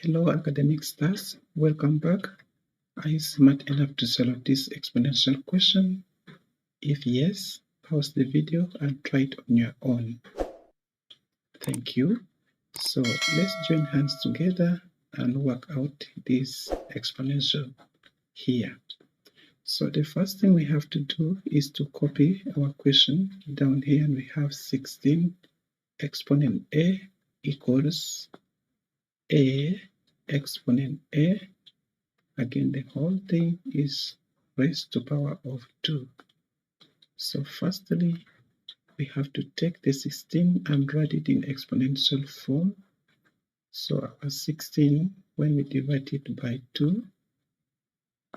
Hello academic stars, welcome back. Are you smart enough to solve this exponential question? If yes, pause the video and try it on your own. Thank you. So let's join hands together and work out this exponential here. So the first thing we have to do is to copy our question down here, and we have 16 exponent A equals A exponent A. Again, the whole thing is raised to power of 2. So firstly, we have to take the 16 and write it in exponential form. So our 16, when we divide it by 2,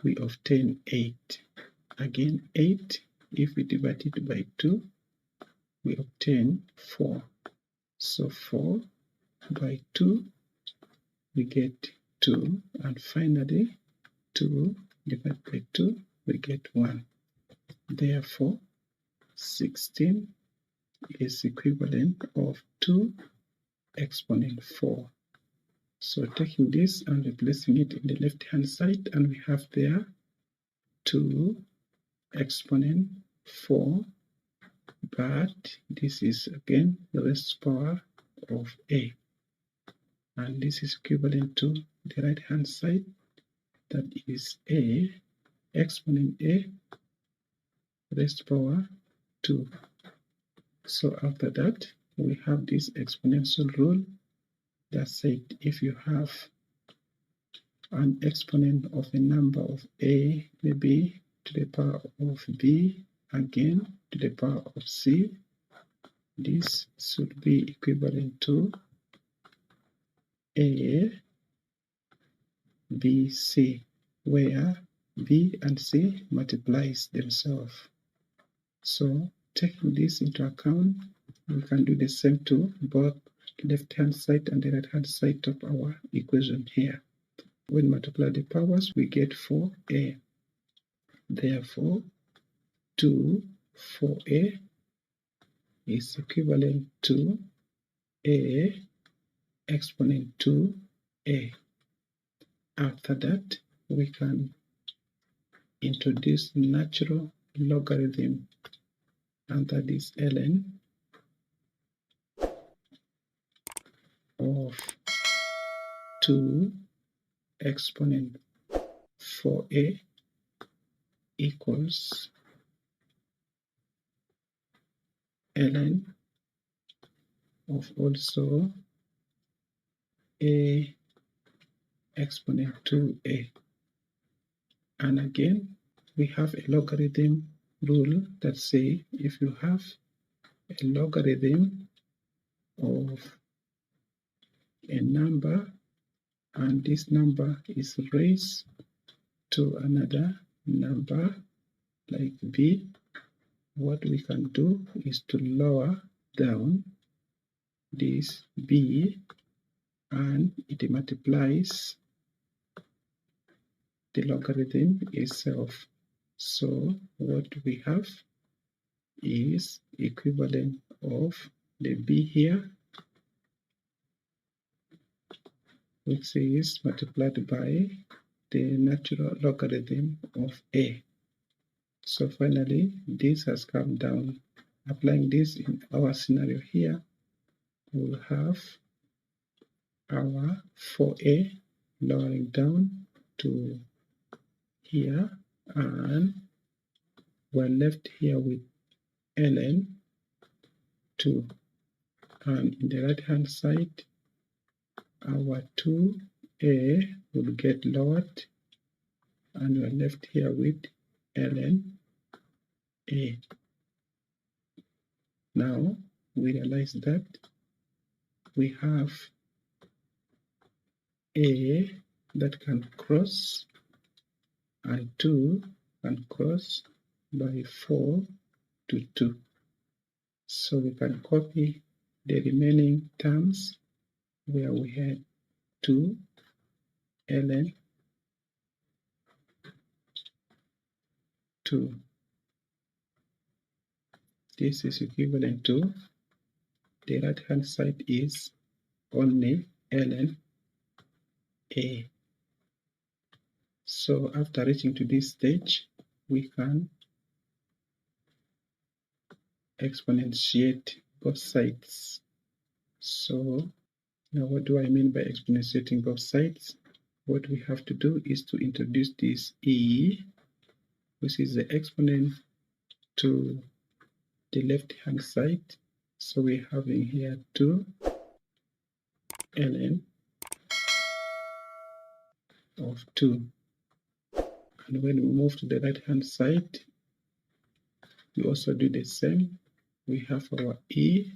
we obtain 8. Again, 8, if we divide it by 2, we obtain 4. So 4 by 2, we get 2. And finally, 2 divided by 2, we get 1. Therefore, 16 is equivalent of 2 exponent 4. So taking this and replacing it in the left hand side, and we have there 2 exponent 4, but this is again the raised power of A, and this is equivalent to the right hand side, that is A exponent A raised power 2. So after that, we have this exponential rule that said if you have an exponent of a number of A, maybe to the power of B, again to the power of C, this should be equivalent to A, B, C, where B and C multiplies themselves. So taking this into account, we can do the same to both the left hand side and the right hand side of our equation here. When we multiply the powers, we get 4A. Therefore, 2 4A is equivalent to A exponent 2A. After that, we can introduce natural logarithm, and that is ln of 2 exponent 4A equals ln of also A exponent 2A. And again, we have a logarithm rule that say if you have a logarithm of a number and this number is raised to another number like B, what we can do is to lower down this B and it multiplies the logarithm itself. So what we have is equivalent of the B here, which is multiplied by the natural logarithm of A. So finally, this has come down. Applying this in our scenario here, we'll have our 4A lowering down to here, and we're left here with ln 2. And in the right hand side, our 2A will get lowered, and we're left here with ln A. Now we realize that we have A that can cross and 2 can cross by 4 to 2. So we can copy the remaining terms where we had 2 ln 2. This is equivalent to the right hand side is only ln A. So after reaching to this stage, we can exponentiate both sides. So now what do I mean by exponentiating both sides? What we have to do is to introduce this e, which is the exponent, to the left hand side. So we're having here 2 ln of 2. And when we move to the right hand side, we also do the same. We have our e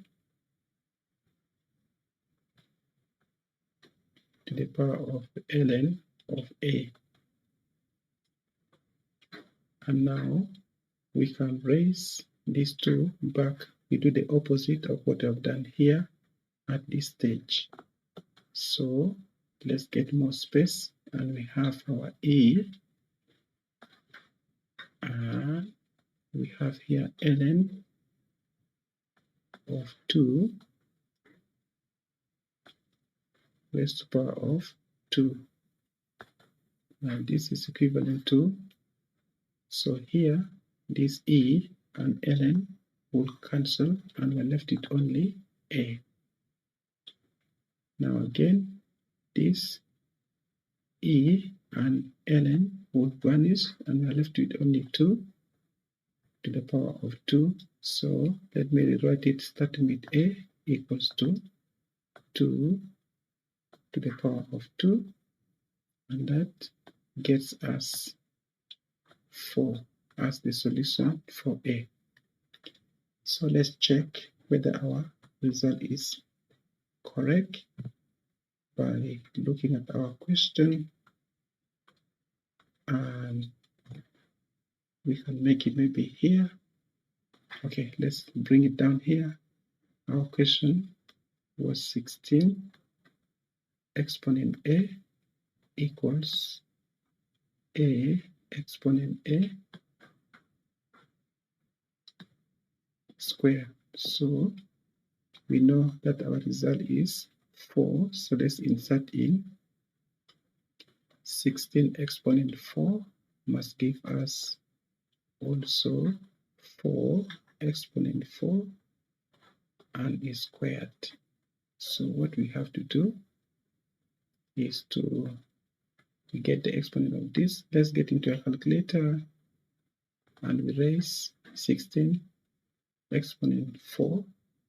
to the power of ln of a. And now we can raise these two back. We do the opposite of what I've done here at this stage. So let's get more space, and we have our e, and we have here ln of 2 raised to the power of 2. Now this is equivalent to, so here this e and ln will cancel, and we're left with only a. Now again, this e and ln will vanish, and we're left with only 2 to the power of 2. So let me rewrite it starting with a equals to 2 to the power of 2, and that gets us 4 as the solution for a. So let's check whether our result is correct by looking at our question, and we can make it maybe here. Okay, let's bring it down here. Our question was 16 exponent a equals a exponent a square. So we know that our result is 4. So let's insert in 16 exponent 4 must give us also 4 exponent 4 and is squared. So what we have to do is to get the exponent of this. Let's get into a calculator, and we raise 16 exponent 4,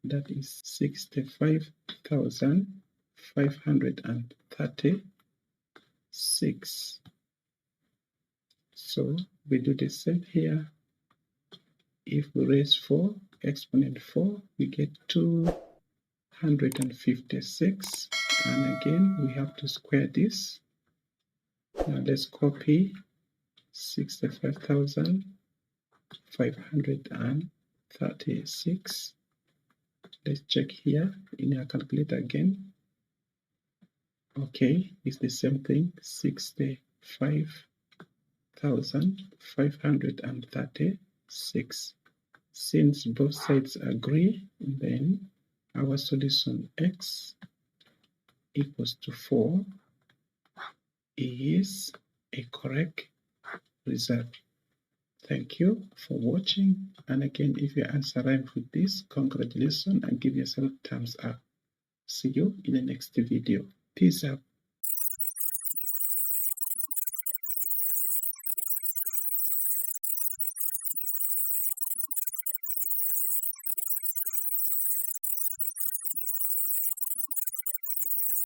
that is 65,536. So we do the same here. If we raise 4 exponent 4, we get 256, and again we have to square this. Now let's copy 65,536. Let's check here in our calculator again. Okay, it's the same thing, 65,536. Since both sides agree, then our solution x equals to 4 is a correct result. Thank you for watching, and again, if your answer rhymes with this, congratulations and give yourself thumbs up. See you in the next video. Peace out.